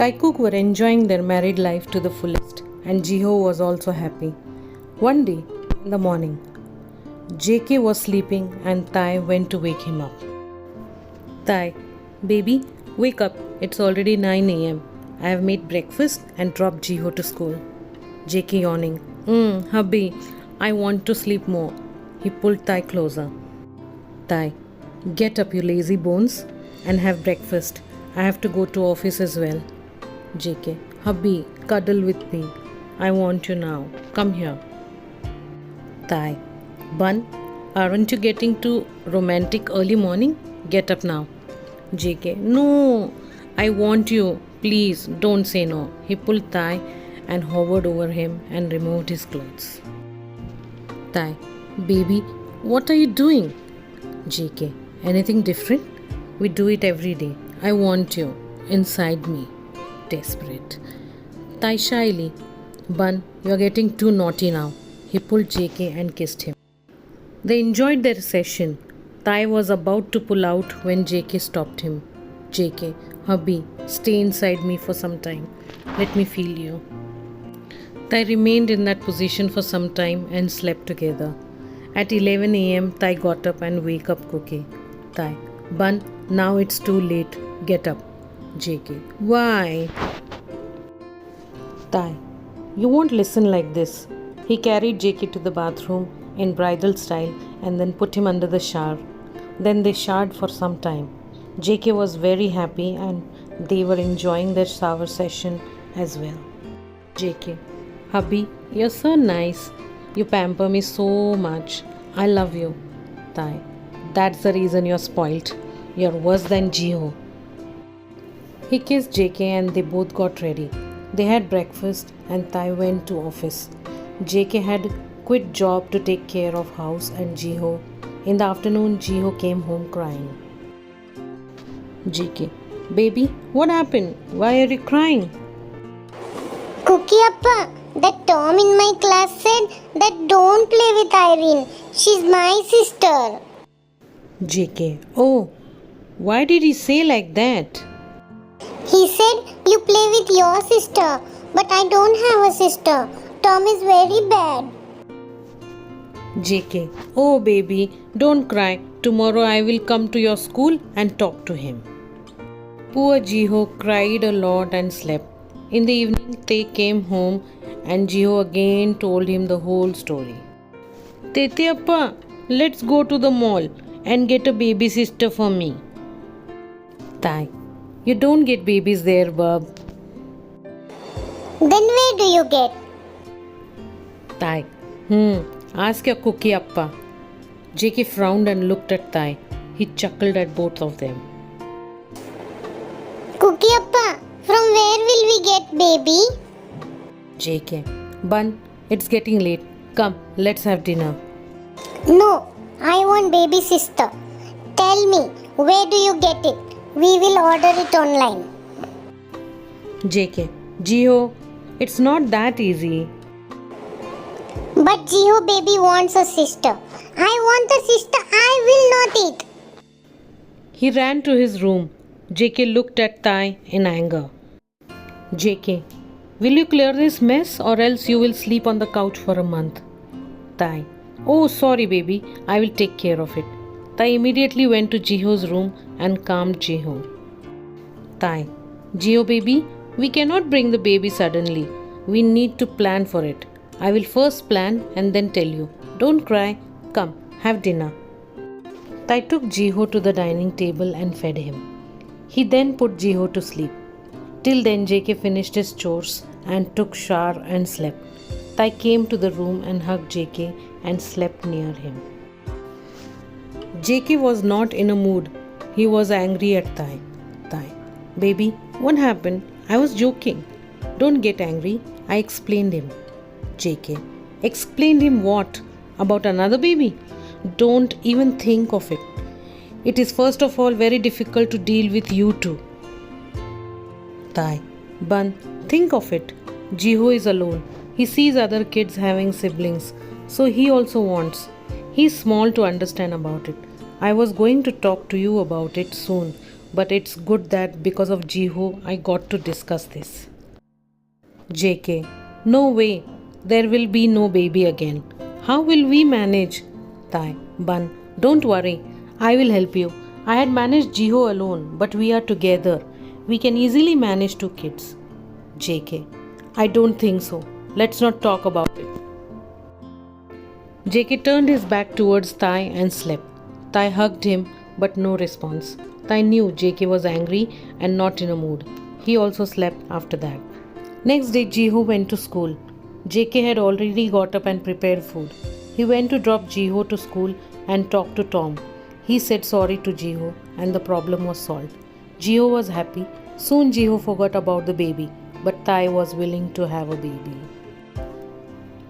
Taekook were enjoying their married life to the fullest, and Jiho was also happy. One day, in the morning, JK was sleeping and Tai went to wake him up. Tai, baby, wake up. It's already 9 am. I have made breakfast and dropped Jiho to school. JK yawning. Hubby, I want to sleep more. He pulled Tai closer. Tai, get up, you lazy bones, and have breakfast. I have to go to office as well. JK, hubby, cuddle with me. I want you now. Come here. Tai, Bun, aren't you getting too romantic early morning? Get up now. JK, no, I want you. Please don't say no. He pulled Tai and hovered over him and removed his clothes. Tai, baby, what are you doing? JK, anything different? We do it every day. I want you inside me. Desperate. Tai shyly, Bun, you are getting too naughty now. He pulled JK and kissed him. They enjoyed their session. Tai was about to pull out when JK stopped him. JK, hubby, stay inside me for some time. Let me feel you. Tai remained in that position for some time and slept together. At 11 am, Tai got up and wake up Cookie. Tai, Bun, now it's too late. Get up. JK, why? Tai, you won't listen like this. He carried JK to the bathroom in bridal style and then put him under the shower. Then they showered for some time. JK was very happy and they were enjoying their shower session as well. JK, hubby, you're so nice. You pamper me so much. I love you. Tai, that's the reason you're spoilt. You're worse than Jiho. He kissed JK and they both got ready. They had breakfast and Tai went to office. JK had quit job to take care of house and Jiho. In the afternoon, Jiho came home crying. JK, baby, what happened? Why are you crying? Cookie Appa, that Tom in my class said that don't play with Irene. She's my sister. JK, oh, why did he say like that? He said you play with your sister, but I don't have a sister. Tom is very bad. JK, oh baby, don't cry. Tomorrow I will come to your school and talk to him. Poor Jiho cried a lot and slept. In the evening, they came home and Jiho again told him the whole story. Tete Appa, let's go to the mall and get a baby sister for me. Tai, you don't get babies there, bub. Then where do you get? Tai, ask your Cookie Appa. JK frowned and looked at Tai. He chuckled at both of them. Cookie Appa, from where will we get baby? JK, Bun, it's getting late. Come, let's have dinner. No, I want baby sister. Tell me, where do you get it? We will order it online. JK, Jiho, it's not that easy. But Jiho baby wants a sister. I want a sister. I will not eat. He ran to his room. JK looked at Tai in anger. JK, will you clear this mess or else you will sleep on the couch for a month? Tai, oh sorry baby, I will take care of it. Tai immediately went to Jiho's room and calmed Jiho. Tai, Jiho baby, we cannot bring the baby suddenly. We need to plan for it. I will first plan and then tell you. Don't cry. Come, have dinner. Tai took Jiho to the dining table and fed him. He then put Jiho to sleep. Till then JK finished his chores and took shower and slept. Tai came to the room and hugged JK and slept near him. JK was not in a mood. He was angry at Tai. Tai, baby, what happened? I was joking. Don't get angry. I explained him. JK, explained him what? About another baby? Don't even think of it. It is first of all very difficult to deal with you two. Tai, Bun, think of it. Jiho is alone. He sees other kids having siblings, so he also wants. He is small to understand about it. I was going to talk to you about it soon. but it's good that because of Jiho, I got to discuss this. JK, no way, there will be no baby again. How will we manage? Tai, Bun, don't worry, I will help you. I had managed Jiho alone, but we are together. We can easily manage 2 kids. JK, I don't think so. Let's not talk about it. JK turned his back towards Tai and slept. Tai hugged him, but no response. Tai knew JK was angry and not in a mood. He also slept after that. Next day, Jiho went to school. JK had already got up and prepared food. He went to drop Jiho to school and talked to Tom. He said sorry to Jiho and the problem was solved. Jiho was happy. Soon Jiho forgot about the baby, but Tai was willing to have a baby.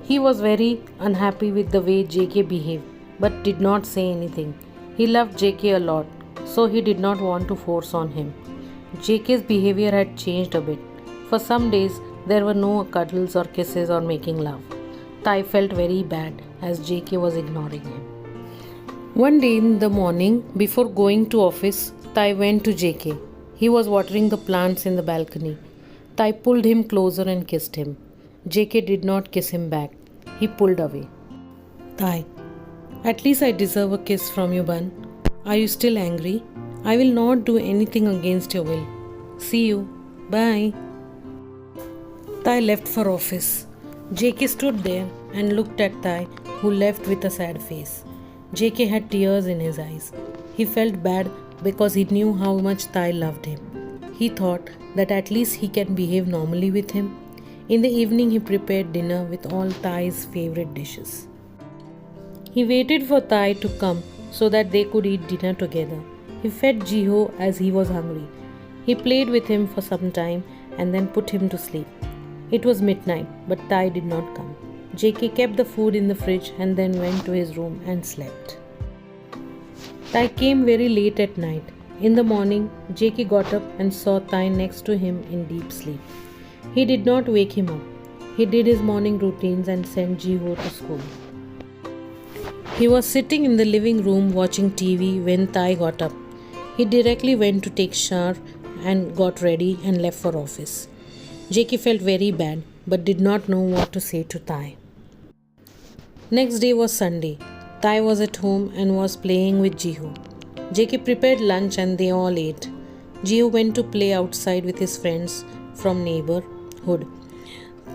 He was very unhappy with the way JK behaved, but did not say anything. He loved JK a lot, so he did not want to force on him. JK's behavior had changed a bit. For some days, there were no cuddles or kisses or making love. Tai felt very bad as JK was ignoring him. One day in the morning, before going to office, Tai went to JK. He was watering the plants in the balcony. Tai pulled him closer and kissed him. JK did not kiss him back. He pulled away. Tai, at least I deserve a kiss from you, Bun. Are you still angry? I will not do anything against your will. See you. Bye. Tai left for office. JK stood there and looked at Tai, who left with a sad face. JK had tears in his eyes. He felt bad because he knew how much Tai loved him. He thought that at least he can behave normally with him. In the evening, he prepared dinner with all Tai's favorite dishes. He waited for Tai to come so that they could eat dinner together. He fed Jiho as he was hungry. He played with him for some time and then put him to sleep. It was midnight, but Tai did not come. JK kept the food in the fridge and then went to his room and slept. Tai came very late at night. In the morning, JK got up and saw Tai next to him in deep sleep. He did not wake him up. He did his morning routines and sent Jiho to school. He was sitting in the living room watching TV when Tai got up. He directly went to take shower and got ready and left for office. JK felt very bad but did not know what to say to Tai. Next day was Sunday. Tai was at home and was playing with Jiho. JK prepared lunch and they all ate. Jiho went to play outside with his friends from neighborhood.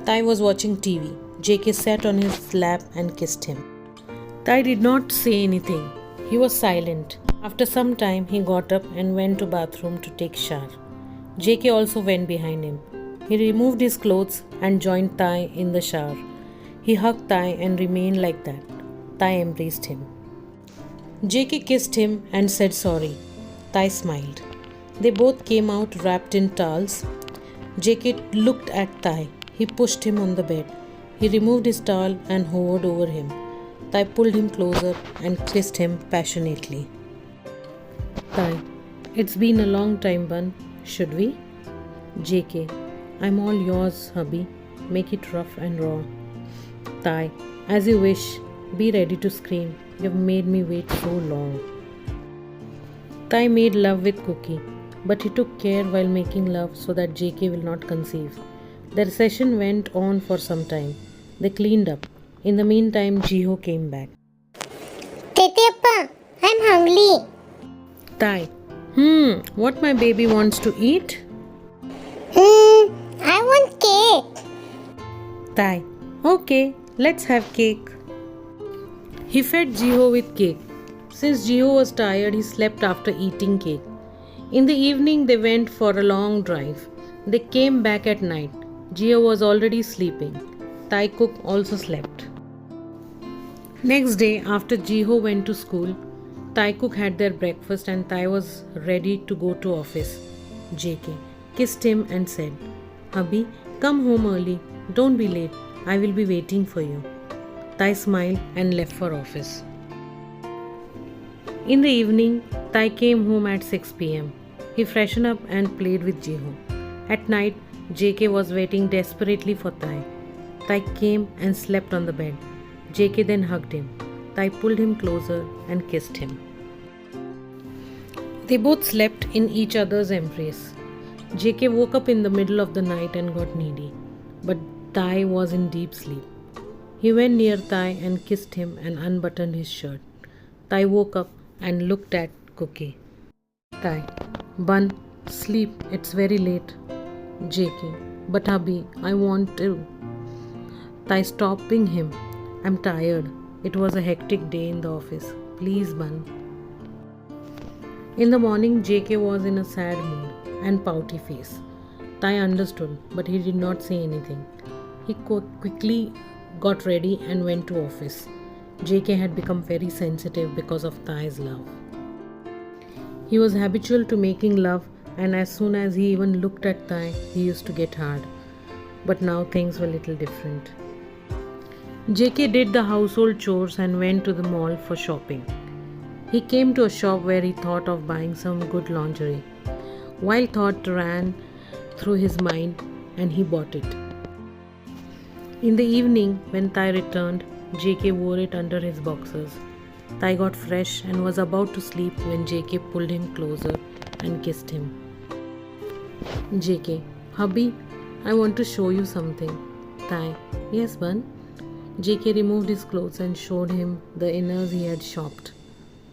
Tai was watching TV. JK sat on his lap and kissed him. Tai did not say anything. He was silent. After some time, he got up and went to bathroom to take shower. JK also went behind him. He removed his clothes and joined Tai in the shower. He hugged Tai and remained like that. Tai embraced him. JK kissed him and said sorry. Tai smiled. They both came out wrapped in towels. JK looked at Tai. He pushed him on the bed. He removed his towel and hovered over him. Tai pulled him closer and kissed him passionately. Tai, it's been a long time, Bun. Should we? JK, I'm all yours, hubby. Make it rough and raw. Tai, as you wish. Be ready to scream. You've made me wait so long. Tai made love with Cookie, but he took care while making love so that JK will not conceive. Their session went on for some time. They cleaned up. In the meantime, Jiho came back. Tete Appa, I'm hungry. Tai, what my baby wants to eat? I want cake. Tai, okay, let's have cake. He fed Jiho with cake. Since Jiho was tired, he slept after eating cake. In the evening, they went for a long drive. They came back at night. Jiho was already sleeping. Tai Cook also slept. Next day, after Jiho went to school, Tai Cook had their breakfast and Tai was ready to go to office. JK kissed him and said, Hubby, come home early. Don't be late. I will be waiting for you. Tai smiled and left for office. In the evening, Tai came home at 6 p.m. He freshened up and played with Jiho. At night, JK was waiting desperately for Tai. Tai came and slept on the bed. JK then hugged him. Tai pulled him closer and kissed him. They both slept in each other's embrace. JK woke up in the middle of the night and got needy, but Tai was in deep sleep. He went near Tai and kissed him and unbuttoned his shirt. Tai woke up and looked at Cookie. Tai, Bun, sleep, it's very late. JK, but hubby, I want to. Tai, stopping him. I'm tired. It was a hectic day in the office. Please, Bun. In the morning, JK was in a sad mood and pouty face. Tai understood, but he did not say anything. He quickly got ready and went to office. JK had become very sensitive because of Tai's love. He was habitual to making love, and as soon as he even looked at Tai, he used to get hard. But now things were little different. JK did the household chores and went to the mall for shopping. He came to a shop where he thought of buying some good lingerie. Wild thought ran through his mind and he bought it. In the evening, when Tai returned, JK wore it under his boxers. Tai got fresh and was about to sleep when JK pulled him closer and kissed him. JK, hubby, I want to show you something. Tai, yes, Bun. JK removed his clothes and showed him the inners he had shopped.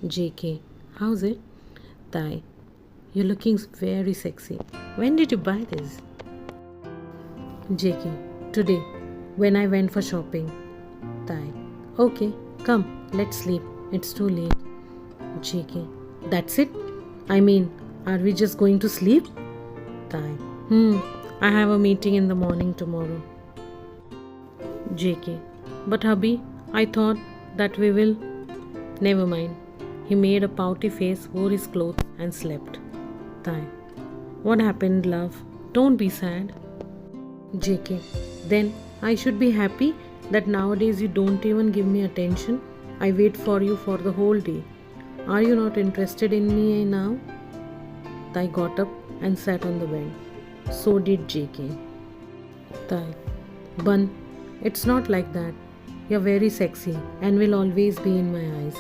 JK, how's it? Tai, you're looking very sexy. When did you buy this? JK, today, when I went for shopping. Tai, okay, come, let's sleep. It's too late. JK, that's it? I mean, are we just going to sleep? Tai, I have a meeting in the morning tomorrow. JK, but hubby, I thought that we will. Never mind. He made a pouty face, wore his clothes and slept. Tai, what happened, love? Don't be sad. JK, then I should be happy that nowadays you don't even give me attention. I wait for you for the whole day. Are you not interested in me now? Tai got up and sat on the bed. So did JK. Tai, Bun, it's not like that. You're very sexy and will always be in my eyes.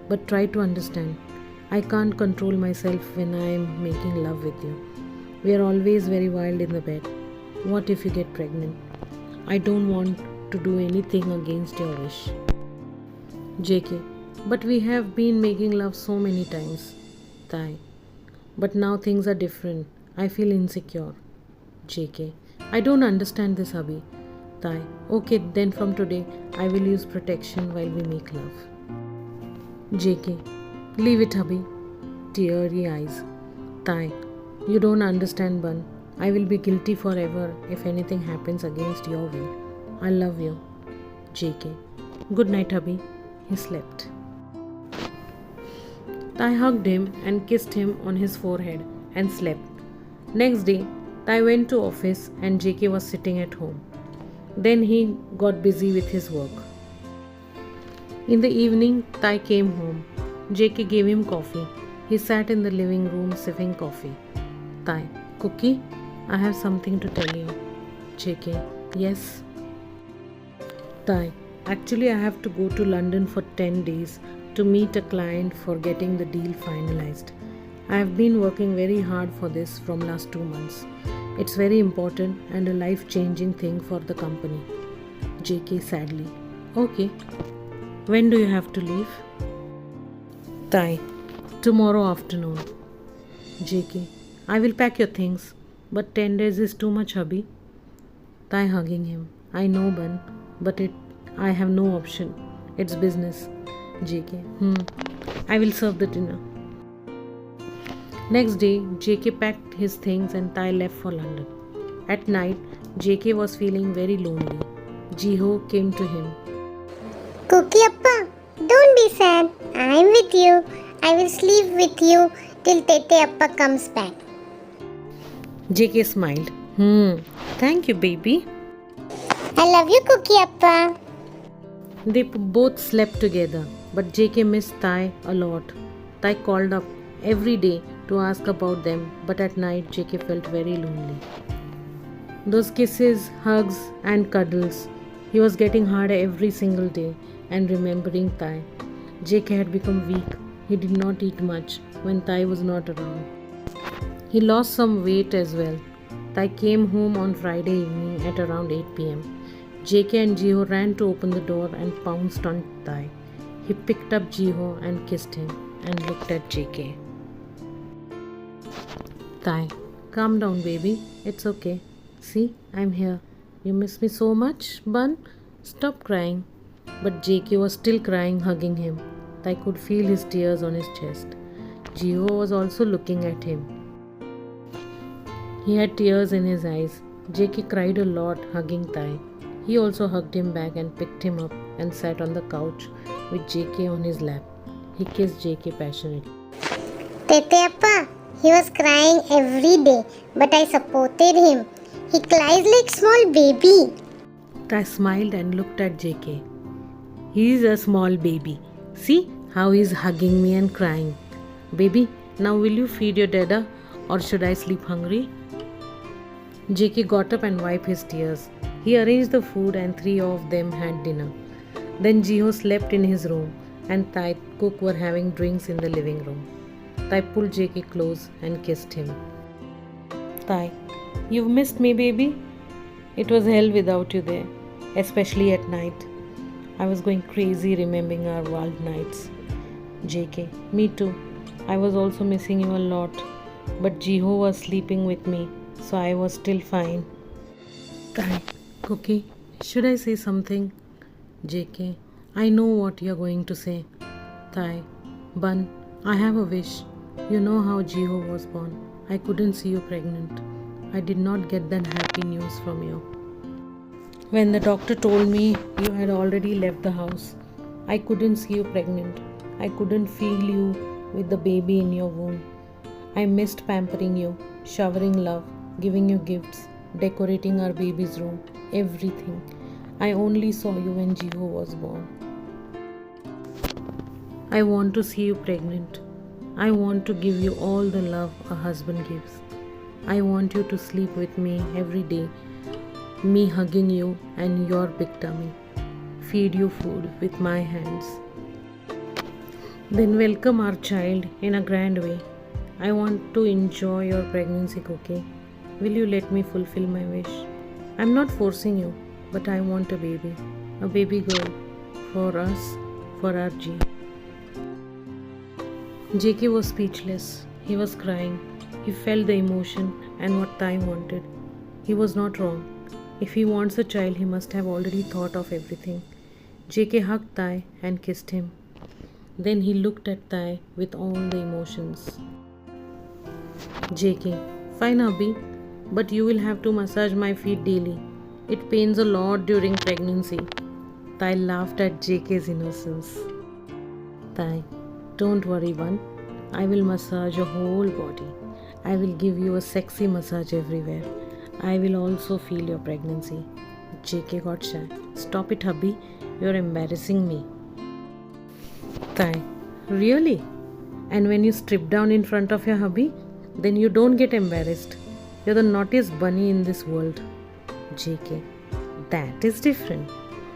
But try to understand. I can't control myself when I am making love with you. We are always very wild in the bed. What if you get pregnant? I don't want to do anything against your wish. JK, but we have been making love so many times. Tai, but now things are different. I feel insecure. JK, I don't understand this, hubby. Tai, okay, then from today I will use protection while we make love. JK, leave it, hubby. Teary eyes. Tai, you don't understand, Bun. I will be guilty forever if anything happens against your will. I love you. JK, good night, hubby. He slept. Tai hugged him and kissed him on his forehead and slept. Next day, Tai went to office and JK was sitting at home. Then he got busy with his work. In the evening, Tai came home. JK gave him coffee. He sat in the living room sipping coffee. Tai, Cookie, I have something to tell you. JK, yes. Tai, actually I have to go to London for 10 days to meet a client for getting the deal finalized. I have been working very hard for this from last 2 months. It's very important and a life-changing thing for the company. JK sadly. Okay. When do you have to leave? Tai, tomorrow afternoon. JK, I will pack your things, but 10 days is too much, hubby. Tai hugging him. I know, Bun, but I have no option. It's business. JK, I will serve the dinner. Next day, JK packed his things and Tai left for London. At night, JK was feeling very lonely. Jiho came to him. Cookie Appa, don't be sad. I'm with you. I will sleep with you till Tete Appa comes back. JK smiled. Thank you, baby. I love you, Cookie Appa. They both slept together, but JK missed Tai a lot. Tai called up every day to ask about them, but at night JK felt very lonely. Those kisses, hugs and cuddles, he was getting harder every single day and remembering Tai. JK had become weak. He did not eat much when Tai was not around. He lost some weight as well. Tai came home on Friday evening at around 8 pm. JK and Jiho ran to open the door and pounced on Tai. He picked up Jiho and kissed him and looked at JK. Tai, calm down, baby. It's okay. See, I'm here. You miss me so much, Bun? Stop crying. But JK was still crying, hugging him. I could feel his tears on his chest. Jiho was also looking at him. He had tears in his eyes. JK cried a lot, hugging Tai. He also hugged him back and picked him up and sat on the couch with JK on his lap. He kissed JK passionately. Tete Appa, he was crying every day, but I supported him. He cries like small baby. Tai smiled and looked at JK. He is a small baby. See how he is hugging me and crying. Baby, now will you feed your dada or should I sleep hungry? JK got up and wiped his tears. He arranged the food and 3 of them had dinner. Then Jiho slept in his room and Tai cook were having drinks in the living room. Tai pulled JK close and kissed him. Tai, you've missed me, baby? It was hell without you there, especially at night. I was going crazy remembering our wild nights. JK, me too. I was also missing you a lot. But Jiho was sleeping with me, so I was still fine. Tai, Cookie, should I say something? JK, I know what you're going to say. Tai, Bun, I have a wish. You know how Jiho was born. I couldn't see you pregnant. I did not get that happy news from you. When the doctor told me you had already left the house, I couldn't see you pregnant. I couldn't feel you with the baby in your womb. I missed pampering you, showering love, giving you gifts, decorating our baby's room, everything. I only saw you when Jiho was born. I want to see you pregnant. I want to give you all the love a husband gives. I want you to sleep with me every day. Me hugging you and your big tummy. Feed you food with my hands. Then welcome our child in a grand way. I want to enjoy your pregnancy, Cookie. Will you let me fulfill my wish? I'm not forcing you, but I want a baby girl, for us, for our G. JK was speechless. He was crying. He felt the emotion and what Tai wanted. He was not wrong. If he wants a child, he must have already thought of everything. JK hugged Tai and kissed him. Then he looked at Tai with all the emotions. JK, fine hubby, but you will have to massage my feet daily. It pains a lot during pregnancy. Tai laughed at JK's innocence. Tai, don't worry, Bun. I will massage your whole body. I will give you a sexy massage everywhere. I will also feel your pregnancy. JK got shy. Stop it, hubby. You're embarrassing me. Tai, really? And when you strip down in front of your hubby, then you don't get embarrassed. You're the naughtiest bunny in this world. JK, that is different.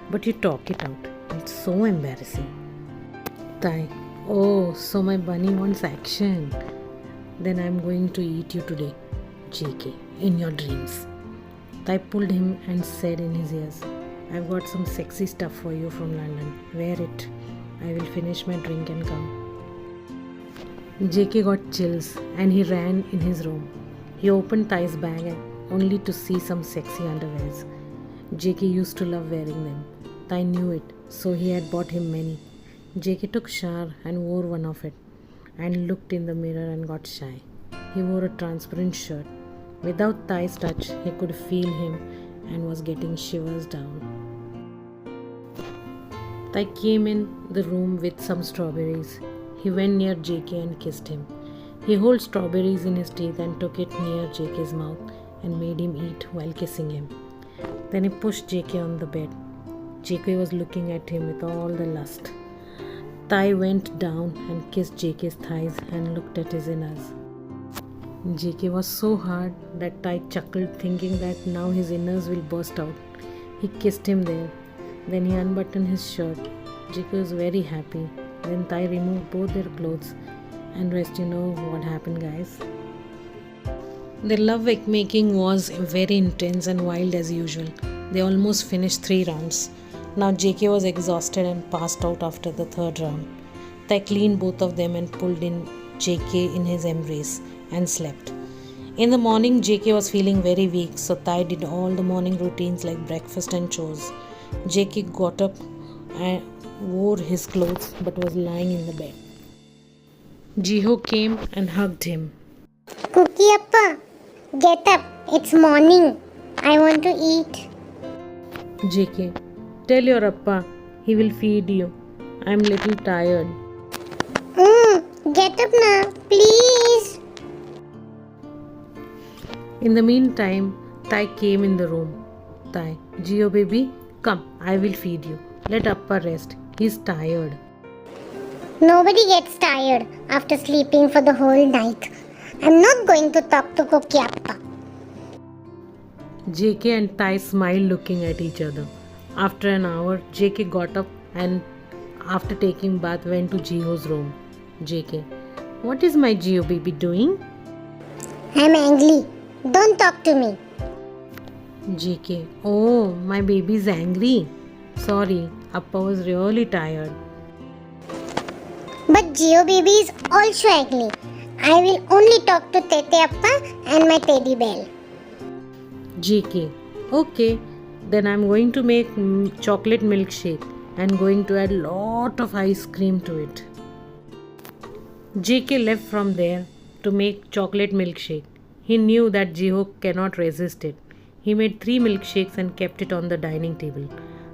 But you talk it out. It's so embarrassing. Tai, oh, so my bunny wants action. Then I'm going to eat you today. JK, in your dreams. Tai pulled him and said in his ears, I've got some sexy stuff for you from London. Wear it. I will finish my drink and come. JK got chills and he ran in his room. He opened Tai's bag only to see some sexy underwears. JK used to love wearing them. Tai knew it, so he had bought him many. JK took shower and wore one of it and looked in the mirror and got shy. He wore a transparent shirt. Without Tai's touch, he could feel him and was getting shivers down. Tai came in the room with some strawberries. He went near JK and kissed him. He held strawberries in his teeth and took it near JK's mouth and made him eat while kissing him. Then he pushed JK on the bed. JK was looking at him with all the lust. Tai went down and kissed JK's thighs and looked at his innards. JK was so hard that Tai chuckled, thinking that now his innards will burst out. He kissed him there. Then he unbuttoned his shirt. JK was very happy. Then Tai removed both their clothes, and rest you know what happened, guys. Their love making was very intense and wild as usual. They almost finished 3 rounds. Now JK was exhausted and passed out after the 3rd round. Tai cleaned both of them and pulled in JK in his embrace and slept. In the morning, JK was feeling very weak, so Tai did all the morning routines like breakfast and chores. JK got up and wore his clothes but was lying in the bed. Jiho came and hugged him. Cookie Appa, get up. It's morning. I want to eat. JK, tell your Appa, he will feed you. I'm little tired. Get up now, please. In the meantime, Tai came in the room. Tai, Jiho baby, come, I will feed you. Let Appa rest. He's tired. Nobody gets tired after sleeping for the whole night. I'm not going to talk to Cookie Appa. JK and Tai smiled looking at each other. After an hour, JK got up and after taking bath went to Jiho's room. JK, what is my Jiho baby doing? I'm angry. Don't talk to me. JK, oh, my baby is angry. Sorry, Appa was really tired. But Geo baby is also ugly. I will only talk to Tete Appa and my teddy bear. JK, okay, then I'm going to make chocolate milkshake and going to add lot of ice cream to it. JK left from there to make chocolate milkshake. He knew that Jiho cannot resist it. He made 3 milkshakes and kept it on the dining table.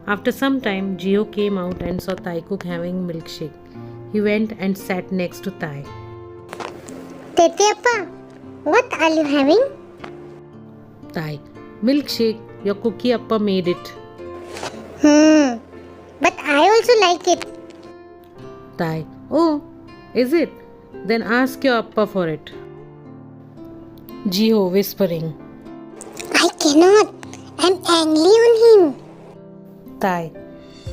After some time, Jiho came out and saw Tai cook having milkshake. He went and sat next to Tai. Tete Appa, what are you having? Tai, milkshake, your cookie Appa made it. But I also like it. Tai, oh, is it? Then ask your Appa for it. Jiho whispering. I cannot. I'm angry on him. Tai,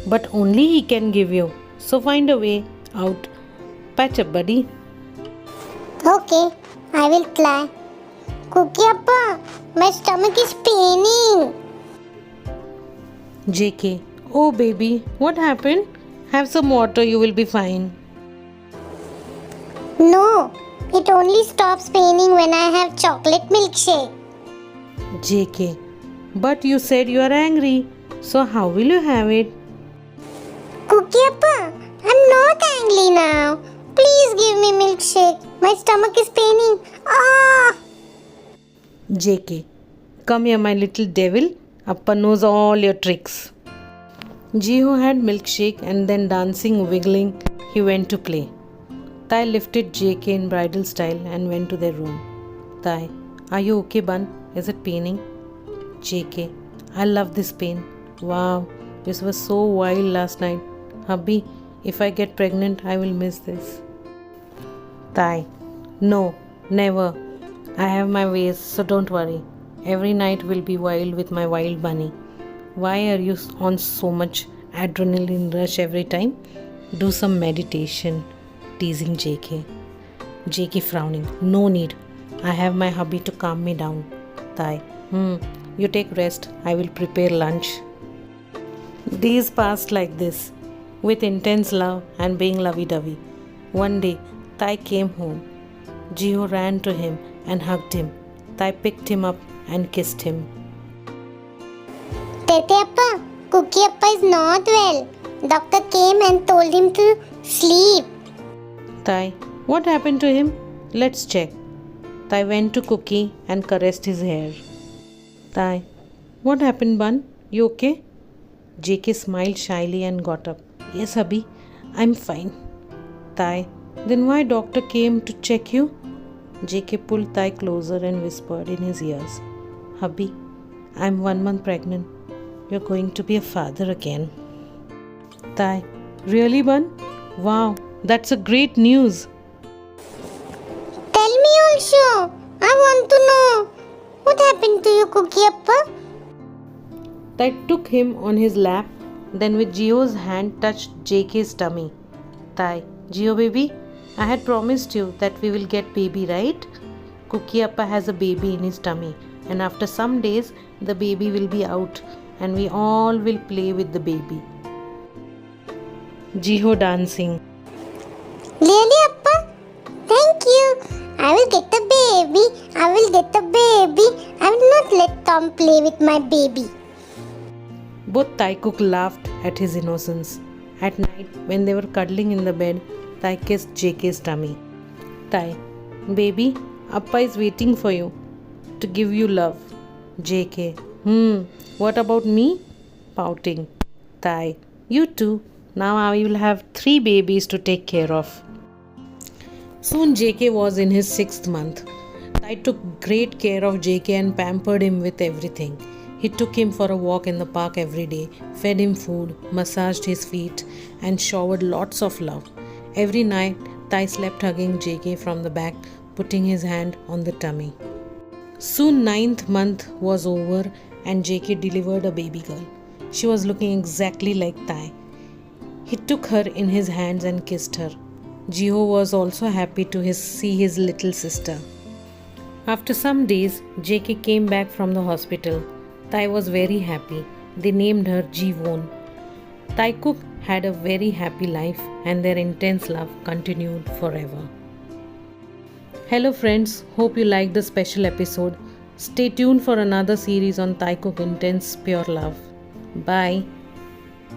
but only he can give you. So find a way out. Patch up, buddy. Okay, I will try. Cookie Appa, my stomach is paining. JK, oh baby, what happened? Have some water, you will be fine. No, it only stops paining when I have chocolate milkshake. JK, but you said you are angry. So how will you have it? Cookie Appa, I'm not angry now. Please give me milkshake. My stomach is paining. JK, come here my little devil. Appa knows all your tricks. Jiho had milkshake and then dancing, wiggling, he went to play. Tai lifted JK in bridal style and went to their room. Tai, are you okay, Bun? Is it paining? JK, I love this pain. Wow, this was so wild last night. Hubby, if I get pregnant, I will miss this. Tai, no, never. I have my ways, so don't worry. Every night will be wild with my wild bunny. Why are you on so much adrenaline rush every time? Do some meditation. Teasing JK. JK frowning. No need. I have my hubby to calm me down. Tai, you take rest. I will prepare lunch. Days passed like this, with intense love and being lovey-dovey. One day, Tai came home. Jiho ran to him and hugged him. Tai picked him up and kissed him. Tete Appa, Cookie Appa is not well. Doctor came and told him to sleep. Tai, what happened to him? Let's check. Tai went to Cookie and caressed his hair. Tai, what happened, Bun? You okay? JK smiled shyly and got up. Yes, hubby, I'm fine. Tai, then why doctor came to check you? JK pulled Tai closer and whispered in his ears. Hubby, I'm 1 month pregnant. You're going to be a father again. Tai, really, Bun? Wow, that's a great news. Tell me also. I want to know. What happened to you, Cookie Appa? Tai took him on his lap, then with Jiho's hand touched JK's tummy. Tai, Geo baby, I had promised you that we will get baby, right? Cookie Appa has a baby in his tummy, and after some days, the baby will be out, and we all will play with the baby. Geo dancing. Really, Appa? Thank you. I will get the baby. I will get the baby. I will not let Tom play with my baby. Both Taikuk laughed at his innocence. At night, when they were cuddling in the bed, Tai kissed JK's tummy. Tai, baby, Appa is waiting for you to give you love. JK, what about me? Pouting. Tai, you too. Now I will have 3 babies to take care of. Soon JK was in his 6th month. Tai took great care of JK and pampered him with everything. He took him for a walk in the park every day, fed him food, massaged his feet, and showered lots of love. Every night, Tai slept hugging JK from the back, putting his hand on the tummy. Soon 9th month was over and JK delivered a baby girl. She was looking exactly like Tai. He took her in his hands and kissed her. Geo was also happy to see his little sister. After some days, JK came back from the hospital. Tai was very happy. They named her Jeevon. Taikuk had a very happy life and their intense love continued forever. Hello friends, hope you liked the special episode. Stay tuned for another series on Taikuk Intense Pure Love. Bye.